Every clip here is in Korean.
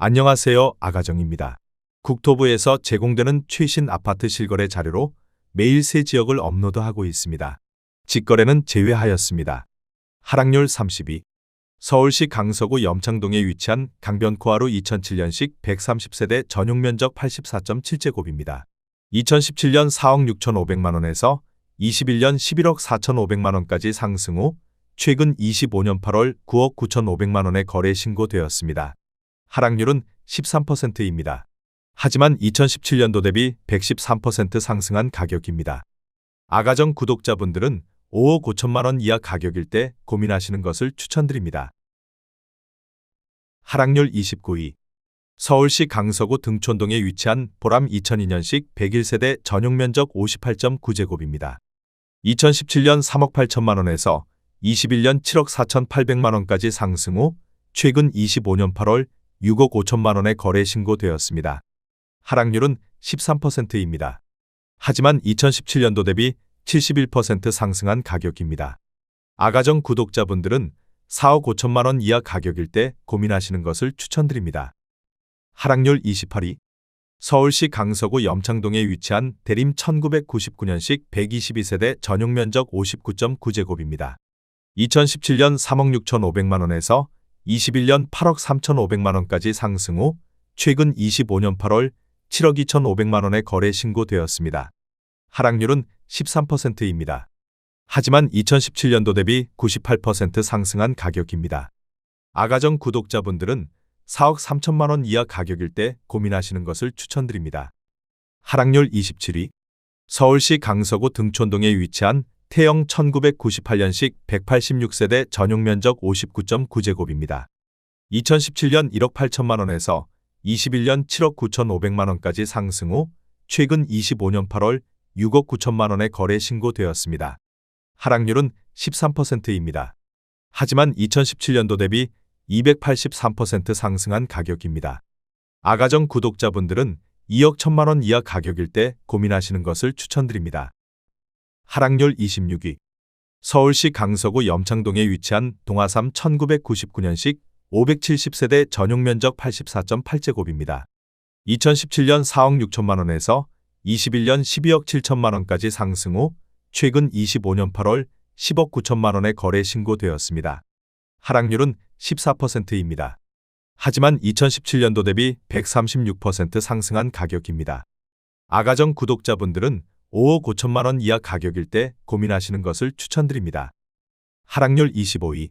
안녕하세요. 아가정입니다. 국토부에서 제공되는 최신 아파트 실거래 자료로 매일 새 지역을 업로드하고 있습니다. 직거래는 제외하였습니다. 하락률 32. 서울시 강서구 염창동에 위치한 강변코하루 2007년식 130세대 전용면적 84.7제곱입니다. 2017년 4억 6,500만 원에서 21년 11억 4,500만 원까지 상승 후 최근 25년 8월 9억 9,500만 원에 거래 신고되었습니다. 하락률은 13%입니다. 하지만 2017년도 대비 113% 상승한 가격입니다. 아가정 구독자분들은 5억 5천만 원 이하 가격일 때 고민하시는 것을 추천드립니다. 하락률 29위. 서울시 강서구 등촌동에 위치한 보람 2002년식 101세대 전용면적 58.9제곱입니다. 2017년 3억 8천만 원에서 21년 7억 4,800만 원까지 상승 후 최근 25년 8월 6억 5천만 원에 거래 신고되었습니다. 하락률은 13%입니다. 하지만 2017년도 대비 71% 상승한 가격입니다. 아가정 구독자분들은 4억 5천만 원 이하 가격일 때 고민하시는 것을 추천드립니다. 하락률 28위. 서울시 강서구 염창동에 위치한 대림 1999년식 122세대 전용면적 59.9제곱입니다. 2017년 3억 6,500만 원에서 21년 8억 3,500만 원까지 상승 후 최근 25년 8월 7억 2,500만 원에 거래 신고되었습니다. 하락률은 13%입니다. 하지만 2017년도 대비 98% 상승한 가격입니다. 아가정 구독자분들은 4억 3천만 원 이하 가격일 때 고민하시는 것을 추천드립니다. 하락률 27위. 서울시 강서구 등촌동에 위치한 태영 1998년식 186세대 전용면적 59.9제곱입니다. 2017년 1억 8천만 원에서 21년 7억 9,500만 원까지 상승 후 최근 25년 8월 6억 9천만 원에 거래 신고되었습니다. 하락률은 13%입니다. 하지만 2017년도 대비 283% 상승한 가격입니다. 아가정 구독자분들은 2억 1천만 원 이하 가격일 때 고민하시는 것을 추천드립니다. 하락률 26위. 서울시 강서구 염창동에 위치한 동아삼 1999년식 570세대 전용면적 84.8제곱입니다. 2017년 4억 6천만 원에서 21년 12억 7천만 원까지 상승 후 최근 25년 8월 10억 9천만 원에 거래 신고되었습니다. 하락률은 14%입니다. 하지만 2017년도 대비 136% 상승한 가격입니다. 아가정 구독자분들은 5억 5천만 원 이하 가격일 때 고민하시는 것을 추천드립니다. 하락률 25위.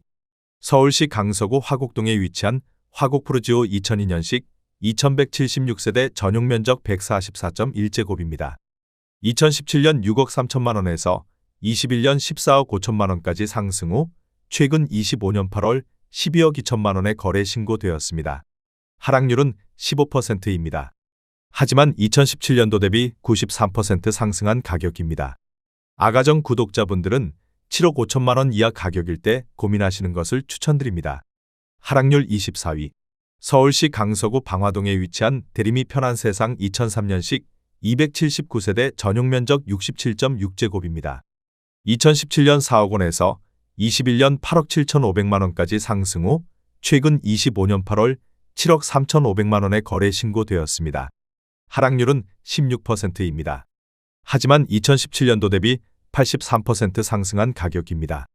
서울시 강서구 화곡동에 위치한 화곡프루지오 2002년식 2176세대 전용면적 144.1제곱입니다. 2017년 6억 3천만 원에서 21년 14억 5천만 원까지 상승 후 최근 25년 8월 12억 2천만 원에 거래 신고되었습니다. 하락률은 15%입니다. 하지만 2017년도 대비 93% 상승한 가격입니다. 아가정 구독자분들은 7억 5천만 원 이하 가격일 때 고민하시는 것을 추천드립니다. 하락률 24위. 서울시 강서구 방화동에 위치한 대림이 편한 세상 2003년식 279세대 전용면적 67.6제곱입니다. 2017년 4억 원에서 21년 8억 7,500만 원까지 상승 후 최근 25년 8월 7억 3,500만 원에 거래 신고되었습니다. 하락률은 16%입니다. 하지만 2017년도 대비 83% 상승한 가격입니다.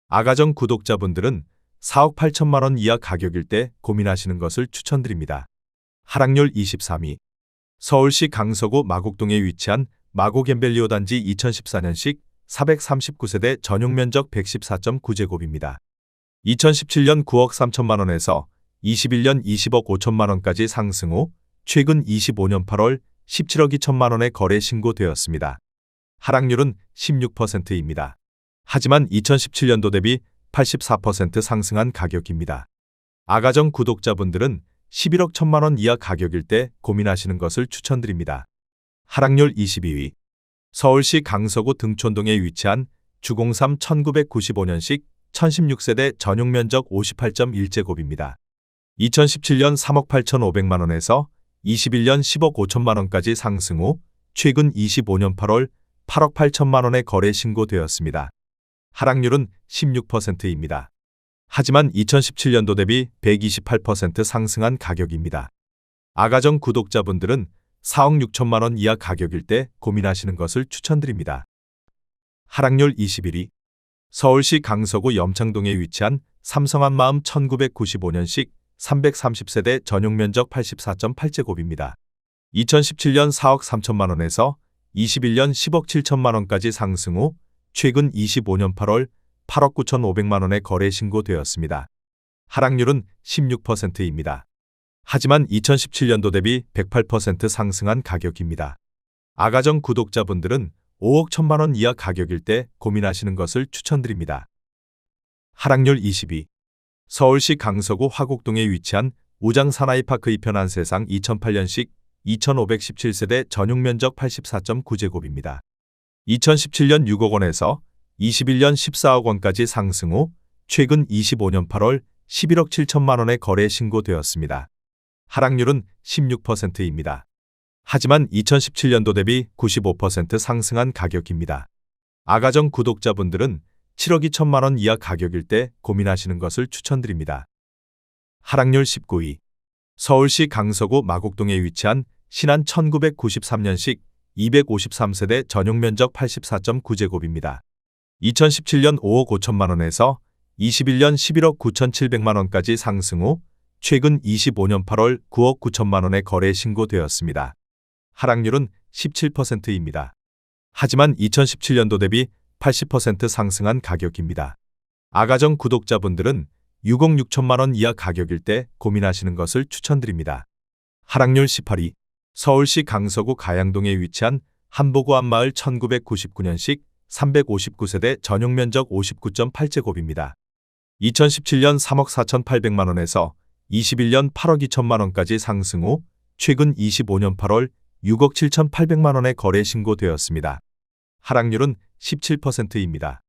아가정 구독자분들은 4억 8천만 원 이하 가격일 때 고민하시는 것을 추천드립니다. 하락률 23위. 서울시 강서구 마곡동에 위치한 마곡엠벨리오 단지 2014년식 439세대 전용면적 114.9제곱입니다. 2017년 9억 3천만 원에서 21년 20억 5천만 원까지 상승 후 최근 25년 8월 17억 2천만 원에 거래 신고되었습니다. 하락률은 16%입니다. 하지만 2017년도 대비 84% 상승한 가격입니다. 아가정 구독자분들은 11억 1천만 원 이하 가격일 때 고민하시는 것을 추천드립니다. 하락률 22위. 서울시 강서구 등촌동에 위치한 주공삼 1995년식 1016세대 전용면적 58.1제곱입니다. 2017년 3억 8,500만 원에서 21년 10억 5천만 원까지 상승 후 최근 25년 8월 8억 8천만 원에 거래 신고되었습니다. 하락률은 16%입니다. 하지만 2017년도 대비 128% 상승한 가격입니다. 아가정 구독자분들은 4억 6천만 원 이하 가격일 때 고민하시는 것을 추천드립니다. 하락률 21위. 서울시 강서구 염창동에 위치한 삼성한마음 1995년식 330세대 전용면적 84.8제곱입니다. 2017년 4억 3천만 원에서 21년 10억 7천만 원까지 상승 후 최근 25년 8월 8억 9천5백만 원에 거래 신고되었습니다. 하락률은 16%입니다. 하지만 2017년도 대비 108% 상승한 가격입니다. 아가정 구독자분들은 5억 1천만 원 이하 가격일 때 고민하시는 것을 추천드립니다. 하락률 22. 서울시 강서구 화곡동에 위치한 우장 사나이파크 이편한 세상 2008년식 2517세대 전용면적 84.9제곱입니다. 2017년 6억 원에서 21년 14억 원까지 상승 후 최근 25년 8월 11억 7천만 원에 거래 신고되었습니다. 하락률은 16%입니다. 하지만 2017년도 대비 95% 상승한 가격입니다. 아가정 구독자분들은 7억 2천만 원 이하 가격일 때 고민하시는 것을 추천드립니다. 하락률 19위. 서울시 강서구 마곡동에 위치한 신안 1993년식 253세대 전용면적 84.9제곱입니다. 2017년 5억 5천만 원에서 21년 11억 9천7백만 원까지 상승 후 최근 25년 8월 9억 9천만 원에 거래 신고되었습니다. 하락률은 17%입니다. 하지만 2017년도 대비 80% 상승한 가격입니다. 아가정 구독자분들은 6억 6천만 원 이하 가격일 때 고민하시는 것을 추천드립니다. 하락률 18위. 서울시 강서구 가양동에 위치한 한보구 앞마을 1999년식 359세대 전용면적 59.8제곱입니다. 2017년 3억 4천8백만 원에서 21년 8억 2천만 원까지 상승 후 최근 25년 8월 6억 7천8백만 원에 거래 신고되었습니다. 하락률은 17%입니다.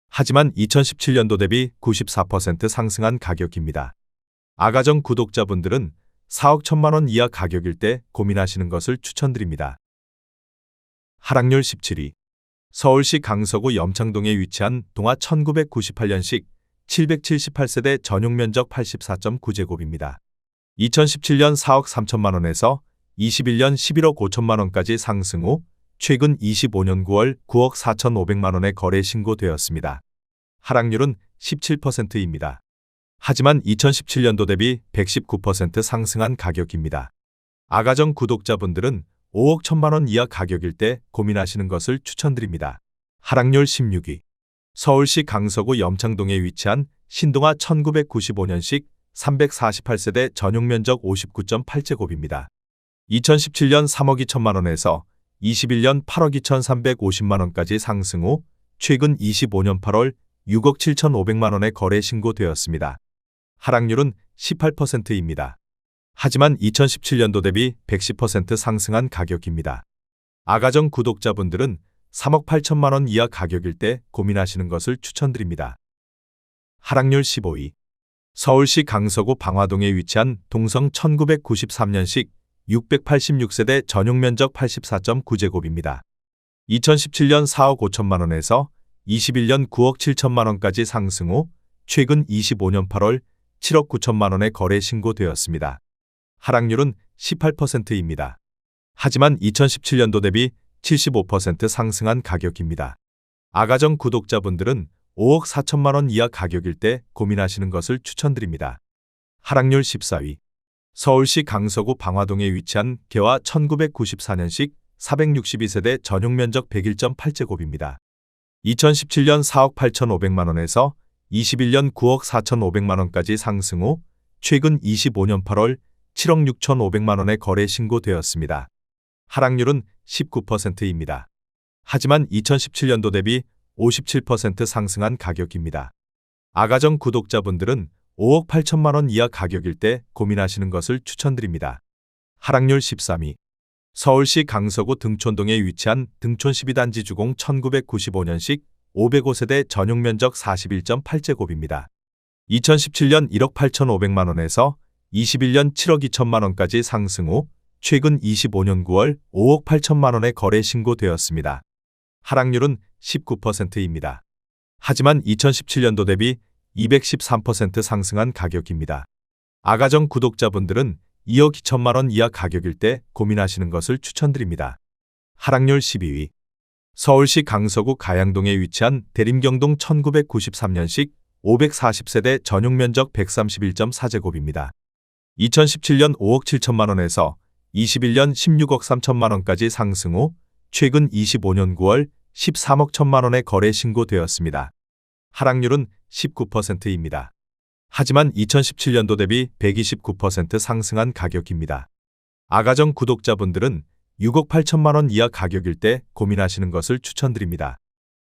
하지만 2017년도 대비 94% 상승한 가격입니다. 아가정 구독자분들은 4억 1천만 원 이하 가격일 때 고민하시는 것을 추천드립니다. 하락률 17위. 서울시 강서구 염창동에 위치한 동아 1998년식 778세대 전용면적 84.9제곱입니다. 2017년 4억 3천만 원에서 21년 11억 5천만 원까지 상승 후 최근 25년 9월 9억 4천5백만 원에 거래 신고되었습니다. 하락률은 17%입니다. 하지만 2017년도 대비 119% 상승한 가격입니다. 아가정 구독자분들은 5억 1천만 원 이하 가격일 때 고민하시는 것을 추천드립니다. 하락률 16위. 서울시 강서구 염창동에 위치한 신동아 1995년식 348세대 전용면적 59.8제곱입니다. 2017년 3억 2천만 원에서 21년 8억 2천3백오십만 원까지 상승 후 최근 25년 8월 6억 7천5백만 원에 거래 신고되었습니다. 하락률은 18%입니다. 하지만 2017년도 대비 110% 상승한 가격입니다. 아가정 구독자분들은 3억 8천만 원 이하 가격일 때 고민하시는 것을 추천드립니다. 하락률 15위. 서울시 강서구 방화동에 위치한 동성 1993년식 686세대 전용면적 84.9제곱입니다. 2017년 4억 5천만 원에서 21년 9억 7천만 원까지 상승 후 최근 25년 8월 7억 9천만 원에 거래 신고되었습니다. 하락률은 18%입니다. 하지만 2017년도 대비 75% 상승한 가격입니다. 아가정 구독자분들은 5억 4천만 원 이하 가격일 때 고민하시는 것을 추천드립니다. 하락률 14위. 서울시 강서구 방화동에 위치한 개화 1994년식 462세대 전용면적 101.8제곱입니다. 2017년 4억 8천5백만 원에서 21년 9억 4천5백만 원까지 상승 후 최근 25년 8월 7억 6천5백만 원에 거래 신고되었습니다. 하락률은 19%입니다. 하지만 2017년도 대비 57% 상승한 가격입니다. 아가정 구독자분들은 5억 8천만 원 이하 가격일 때 고민하시는 것을 추천드립니다. 하락률 13위. 서울시 강서구 등촌동에 위치한 등촌 12단지 주공 1995년식 505세대 전용면적 41.8제곱입니다. 2017년 1억 8천5백만 원에서 21년 7억 2천만 원까지 상승 후 최근 25년 9월 5억 8천만 원에 거래 신고되었습니다. 하락률은 19%입니다. 하지만 2017년도 대비 213% 상승한 가격입니다. 아가정 구독자분들은 2억 2천만 원 이하 가격일 때 고민하시는 것을 추천드립니다. 하락률 12위. 서울시 강서구 가양동에 위치한 대림경동 1993년식 540세대 전용 면적 131.4제곱입니다. 2017년 5억 7천만 원에서 21년 16억 3천만 원까지 상승 후 최근 25년 9월 13억 1천만 원에 거래 신고되었습니다. 하락률은 19%입니다. 하지만 2017년도 대비 129% 상승한 가격입니다. 아가정 구독자분들은 6억 8천만 원 이하 가격일 때 고민하시는 것을 추천드립니다.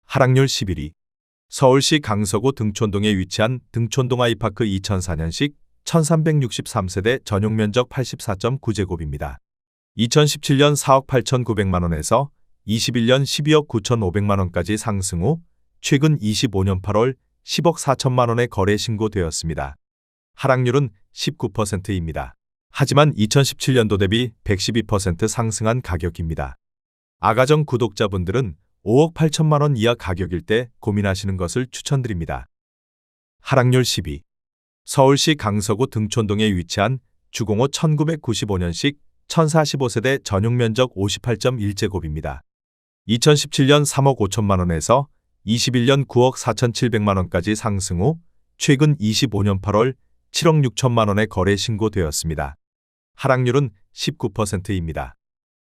하락률 11위. 서울시 강서구 등촌동에 위치한 등촌동 아이파크 2004년식 1363세대 전용 면적 84.9제곱입니다. 2017년 4억 8,900만 원에서 21년 12억 9,500만 원까지 상승 후 최근 25년 8월 10억 4천만 원에 거래 신고되었습니다. 하락률은 19%입니다. 하지만 2017년도 대비 112% 상승한 가격입니다. 아가정 구독자분들은 5억 8천만 원 이하 가격일 때 고민하시는 것을 추천드립니다. 하락률 10위. 서울시 강서구 등촌동에 위치한 주공호 1995년식 1045세대 전용 면적 58.1제곱입니다. 2017년 3억 5천만 원에서 21년 9억 4,700만 원까지 상승 후 최근 25년 8월 7억 6천만 원에 거래 신고되었습니다. 하락률은 19%입니다.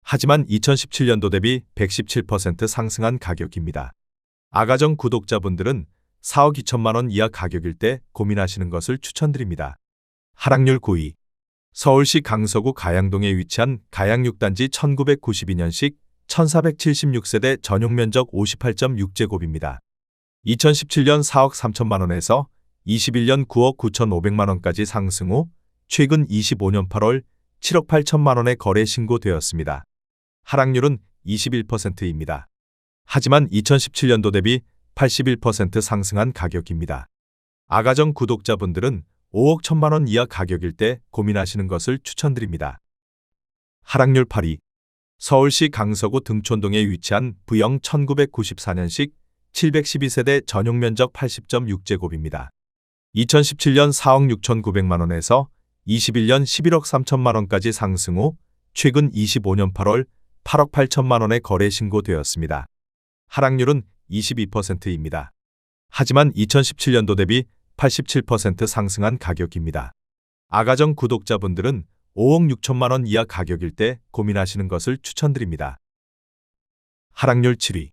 하지만 2017년도 대비 117% 상승한 가격입니다. 아가정 구독자분들은 4억 2천만 원 이하 가격일 때 고민하시는 것을 추천드립니다. 하락률 9위. 서울시 강서구 가양동에 위치한 가양 6단지 1992년식 1476세대 전용 면적 58.6제곱입니다. 2017년 4억 3천만 원에서 21년 9억 9,500만 원까지 상승 후 최근 25년 8월 7억 8천만 원에 거래 신고되었습니다. 하락률은 21%입니다. 하지만 2017년도 대비 81% 상승한 가격입니다. 아가정 구독자분들은 5억 1천만 원 이하 가격일 때 고민하시는 것을 추천드립니다. 하락률 8위. 서울시 강서구 등촌동에 위치한 부영 1994년식 712세대 전용 면적 80.6제곱입니다. 2017년 4억 6,900만 원에서 21년 11억 3천만 원까지 상승 후 최근 25년 8월 8억 8천만 원에 거래 신고되었습니다. 하락률은 22%입니다. 하지만 2017년도 대비 87% 상승한 가격입니다. 아가정 구독자분들은 5억 6천만 원 이하 가격일 때 고민하시는 것을 추천드립니다. 하락률 7위.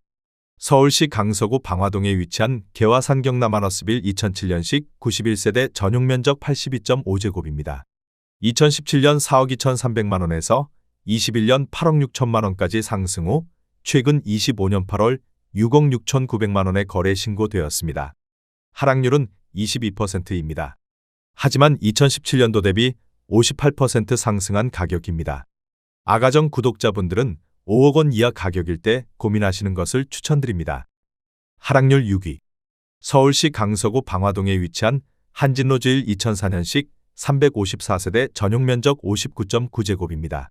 서울시 강서구 방화동에 위치한 개화산 경남아너스빌 2007년식 91세대 전용 면적 82.5제곱입니다. 2017년 4억 2,300만 원에서 21년 8억 6천만 원까지 상승 후 최근 25년 8월 6억 6,900만 원에 거래 신고되었습니다. 하락률은 22%입니다. 하지만 2017년도 대비 58% 상승한 가격입니다. 아가정 구독자분들은 5억 원 이하 가격일 때 고민하시는 것을 추천드립니다. 하락률 6위. 서울시 강서구 방화동에 위치한 한진로즈일 2004년식 354세대 전용 면적 59.9제곱입니다.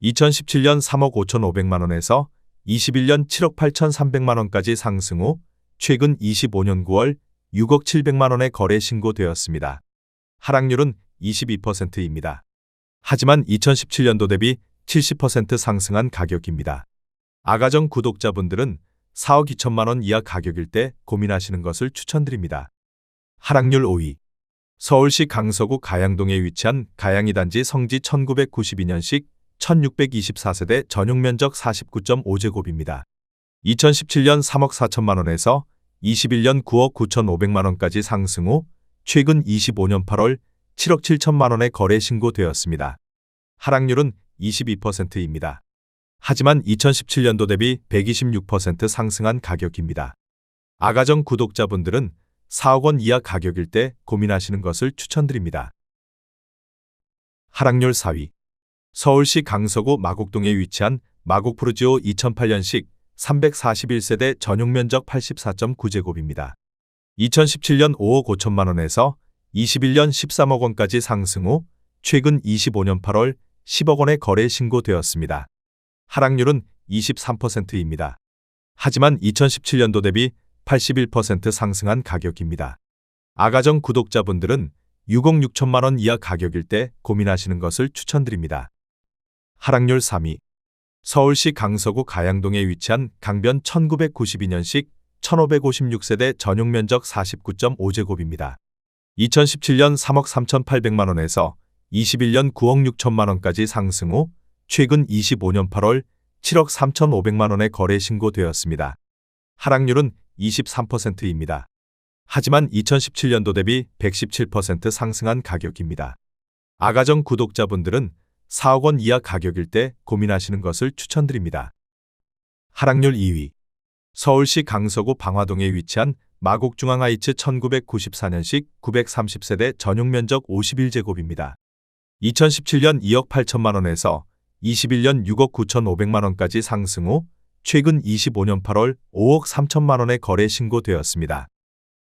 2017년 3억 5,500만 원에서 21년 7억 8,300만 원까지 상승 후 최근 25년 9월 6억 700만 원에 거래 신고되었습니다. 하락률은 22%입니다. 하지만 2017년도 대비 70% 상승한 가격입니다. 아가정 구독자분들은 4억 2천만 원 이하 가격일 때 고민하시는 것을 추천드립니다. 하락률 5위. 서울시 강서구 가양동에 위치한 가양 2단지 성지 1992년식 1624세대 전용 면적 49.5제곱입니다. 2017년 3억 4천만 원에서 21년 9억 9,500만 원까지 상승 후 최근 25년 8월 7억 7천만 원에 거래 신고되었습니다. 하락률은 22%입니다. 하지만 2017년도 대비 126% 상승한 가격입니다. 아가정 구독자분들은 4억 원 이하 가격일 때 고민하시는 것을 추천드립니다. 하락률 4위. 서울시 강서구 마곡동에 위치한 마곡푸르지오 2008년식 341세대 전용 면적 84.9제곱입니다. 2017년 5억 5천만 원에서 21년 13억 원까지 상승 후 최근 25년 8월 10억 원에 거래 신고되었습니다. 하락률은 23%입니다. 하지만 2017년도 대비 81% 상승한 가격입니다. 아가정 구독자분들은 6억 6천만 원 이하 가격일 때 고민하시는 것을 추천드립니다. 하락률 3위. 서울시 강서구 가양동에 위치한 강변 1992년식 1556세대 전용 면적 49.5제곱입니다. 2017년 3억 3,800만 원에서 21년 9억 6천만 원까지 상승 후 최근 25년 8월 7억 3,500만 원에 거래 신고되었습니다. 하락률은 23%입니다. 하지만 2017년도 대비 117% 상승한 가격입니다. 아가정 구독자분들은 4억 원 이하 가격일 때 고민하시는 것을 추천드립니다. 하락률 2위. 서울시 강서구 방화동에 위치한 마곡중앙하이츠 1994년식 930세대 전용 면적 51제곱입니다. 2017년 2억 8천만 원에서 21년 6억 9,500만 원까지 상승 후 최근 25년 8월 5억 3천만 원에 거래 신고되었습니다.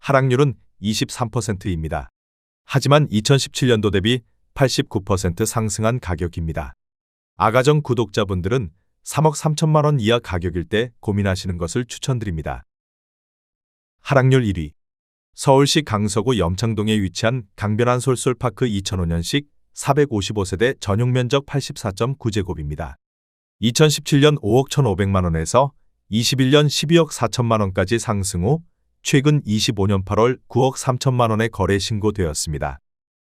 하락률은 23%입니다. 하지만 2017년도 대비 89% 상승한 가격입니다. 아가정 구독자분들은 3억 3천만 원 이하 가격일 때 고민하시는 것을 추천드립니다. 하락률 1위. 서울시 강서구 염창동에 위치한 강변한 솔솔파크 2005년식 455세대 전용 면적 84.9제곱입니다. 2017년 5억 1,500만 원에서 21년 12억 4천만 원까지 상승 후 최근 25년 8월 9억 3천만 원에 거래 신고되었습니다.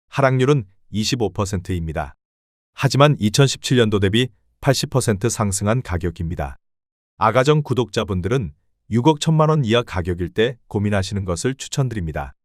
하락률은 25%입니다. 하지만 2017년도 대비 80% 상승한 가격입니다. 아가정 구독자분들은 6억 1천만 원 이하 가격일 때 고민하시는 것을 추천드립니다.